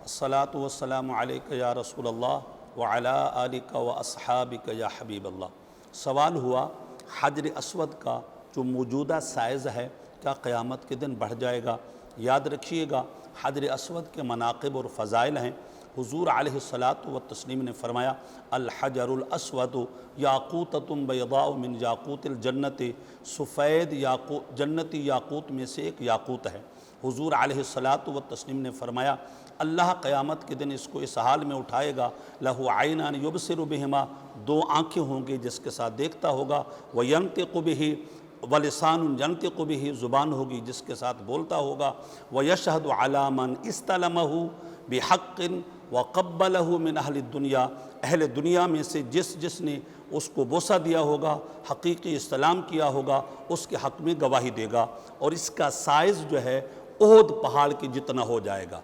الصلاۃ والسلام علیک یا رسول اللہ وعلی آلک و اصحابک یا حبیب اللہ۔ سوال ہوا حجر اسود کا جو موجودہ سائز ہے کیا قیامت کے دن بڑھ جائے گا؟ یاد رکھیے گا حجر اسود کے مناقب اور فضائل ہیں۔ حضور علیہ الصلاۃ والتسلیم نے فرمایا الحجر الاسود یاقوتۃ بیضاء من یاقوت الجنت، سفید جنتی یاقوت میں سے ایک یاقوت ہے۔ حضور علیہ الصلاۃ والتسلیم نے فرمایا اللہ قیامت کے دن اس کو اس حال میں اٹھائے گا لہو عینان یبصر بہما، دو آنکھیں ہوں گی جس کے ساتھ دیکھتا ہوگا، وینطق بہ ولسان ینطق بہ، زبان ہوگی جس کے ساتھ بولتا ہوگا، ویشہد علی من استلمہ بحق وقبلہ من اہل الدنیا، اہل دنیا میں سے جس نے اس کو بوسہ دیا ہوگا، حقیقی استلام کیا ہوگا، اس کے حق میں گواہی دے گا، اور اس کا سائز جو ہے احد پہاڑ کے جتنا ہو جائے گا۔